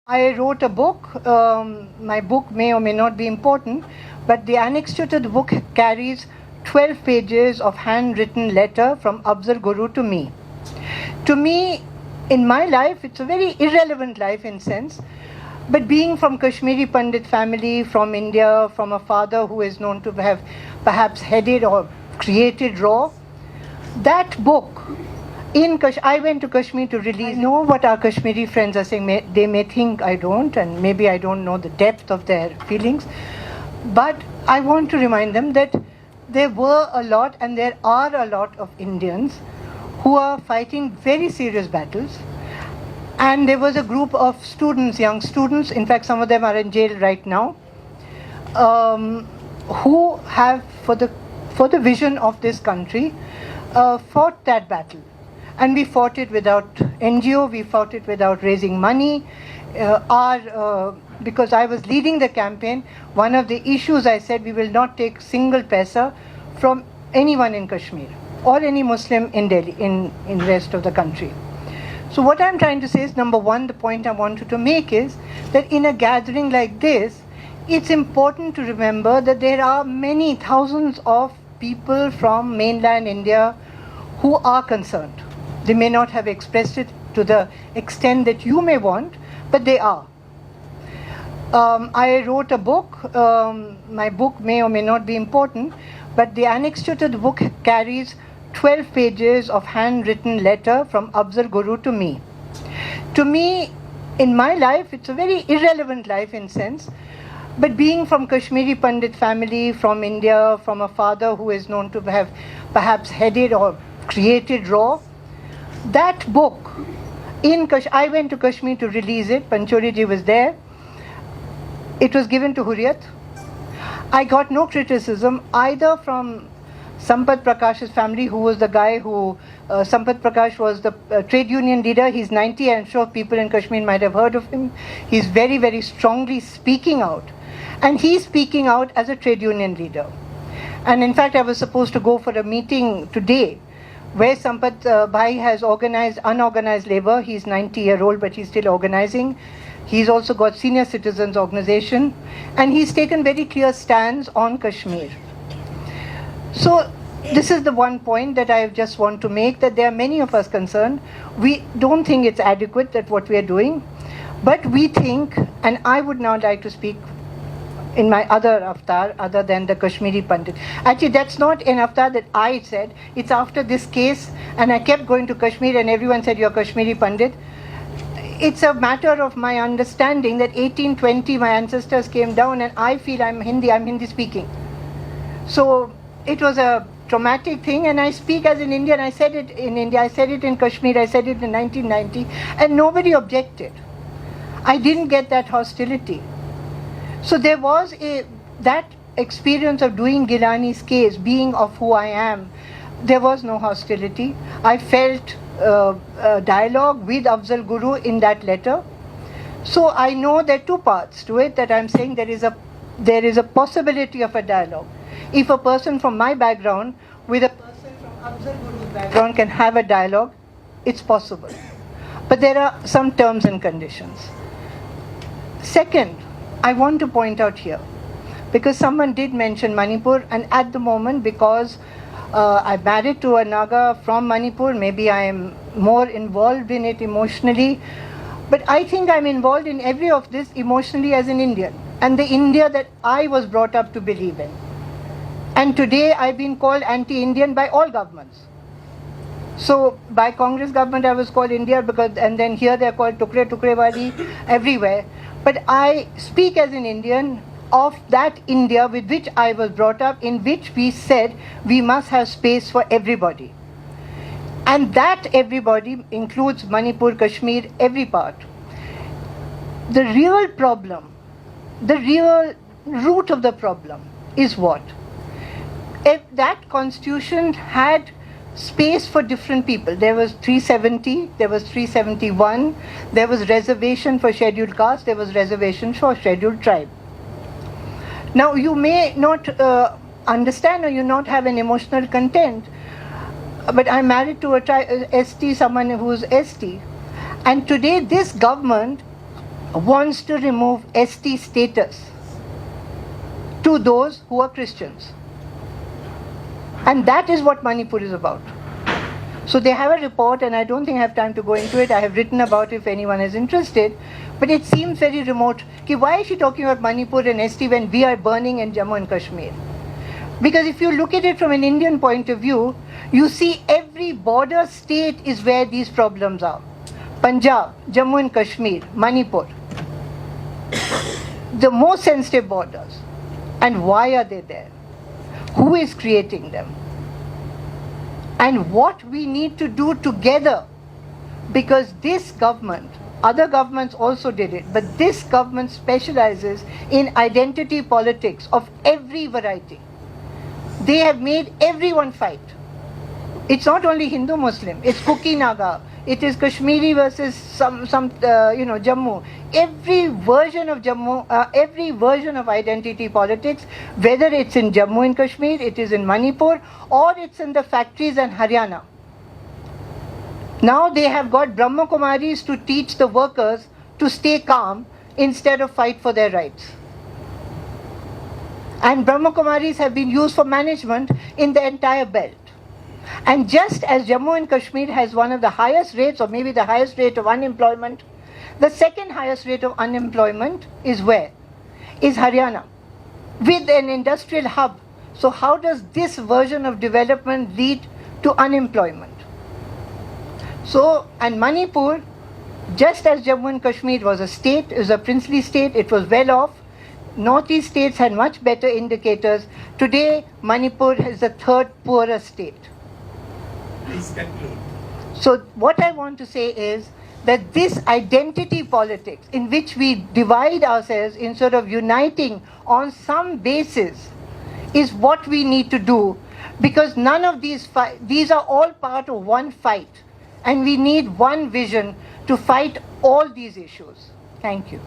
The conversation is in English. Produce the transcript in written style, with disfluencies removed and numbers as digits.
I wrote a book. My book may or may not be important, but the annexure to the book carries 12 pages of handwritten letter from Afzal Guru to me. To me, in my life, it's a very irrelevant life in sense, but being from Kashmiri Pandit family, from India, from a father who is known to have perhaps headed or created RAW, that book, I went to Kashmir to release. I know what our Kashmiri friends are saying. They may think I don't, and maybe I don't know the depth of their feelings. But I want to remind them that there were a lot, and there are a lot of Indians who are fighting very serious battles. And there was a group of students, young students, in fact some of them are in jail right now, who have, for the vision of this country, fought that battle. And we fought it without NGO, we fought it without raising money. Because I was leading the campaign, one of the issues I said, we will not take single paisa from anyone in Kashmir or any Muslim in Delhi, in rest of the country. So what I'm trying to say is, number one, the point I wanted to make is that in a gathering like this, it's important to remember that there are many thousands of people from mainland India who are concerned. They may not have expressed it to the extent that you may want, but they are. I wrote a book. My book may or may not be important, but the annexure to the book carries 12 pages of handwritten letter from Afzal Guru to me. To me, in my life, it's a very irrelevant life in sense, but being from Kashmiri Pandit family, from India, from a father who is known to have perhaps headed or created RAW, that book, I went to Kashmir to release it. Panchori ji was there. It was given to Hurriyat. I got no criticism either from Sampath Prakash's family, who was the guy who, Sampath Prakash was the trade union leader. He's 90, I'm sure people in Kashmir might have heard of him. He's very, very strongly speaking out. And he's speaking out as a trade union leader. And in fact, I was supposed to go for a meeting today where Sampath Bhai has organized unorganized labor. He's 90-year-old, but he's still organizing. He's also got senior citizens organization, and he's taken very clear stands on Kashmir. So this is the one point that I just want to make, that there are many of us concerned. We don't think it's adequate that what we are doing, but we think, and I would now like to speak in my other avatar other than the Kashmiri Pandit. Actually, that's not an avatar that I said. It's after this case, and I kept going to Kashmir and everyone said, you're Kashmiri Pandit. It's a matter of my understanding that 1820 my ancestors came down, and I feel I'm Hindi speaking. So it was a traumatic thing, and I speak as an Indian. I said it in India, I said it in Kashmir, I said it in 1990, and nobody objected. I didn't get that hostility. So there was that experience of doing Gilani's case, being of who I am, there was no hostility. I felt a dialogue with Afzal Guru in that letter. So I know there are two parts to it, that I'm saying there is a possibility of a dialogue. If a person from my background with a person from Afzal Guru's background can have a dialogue, it's possible. But there are some terms and conditions. Second, I want to point out here, because someone did mention Manipur, and at the moment, because I'm married to a Naga from Manipur, maybe I am more involved in it emotionally, but I think I'm involved in every of this emotionally as an Indian, and the India that I was brought up to believe in. And today I've been called anti-Indian by all governments. So by Congress government I was called India, and then here they're called Tukre Tukre Wali everywhere. But I speak as an Indian of that India with which I was brought up, in which we said we must have space for everybody. And that everybody includes Manipur, Kashmir, every part. The real problem, the real root of the problem is what? If that constitution had space for different people. There was 370, there was 371, there was reservation for scheduled caste, there was reservation for scheduled tribe. Now you may not understand, or you not have an emotional content, but I'm married to a ST, someone who's ST, and today this government wants to remove ST status to those who are Christians. And that is what Manipur is about. So they have a report, and I don't think I have time to go into it. I have written about it if anyone is interested. But it seems very remote. Why is she talking about Manipur and ST when we are burning in Jammu and Kashmir? Because if you look at it from an Indian point of view, you see every border state is where these problems are. Punjab, Jammu and Kashmir, Manipur. The most sensitive borders. And why are they there? Who is creating them? And what we need to do together, because this government, other governments also did it, but this government specializes in identity politics of every variety. They have made everyone fight. It's not only Hindu-Muslim, it's Kuki-Naga, it is Kashmiri versus Jammu. Every version of every version of identity politics, whether it's in Jammu and Kashmir, it is in Manipur, or it's in the factories in Haryana. Now they have got Brahma Kumaris to teach the workers to stay calm instead of fight for their rights. And Brahma Kumaris have been used for management in the entire belt. And just as Jammu and Kashmir has one of the highest rates, or maybe the highest rate of unemployment, the second highest rate of unemployment is where? Is Haryana, with an industrial hub. So how does this version of development lead to unemployment? So, and Manipur, just as Jammu and Kashmir was a state, is a princely state, it was well off. Northeast states had much better indicators. Today, Manipur is the third poorest state. Please conclude. So what I want to say is that this identity politics in which we divide ourselves instead of uniting on some basis is what we need to do, because none of these are all part of one fight, and we need one vision to fight all these issues. Thank you.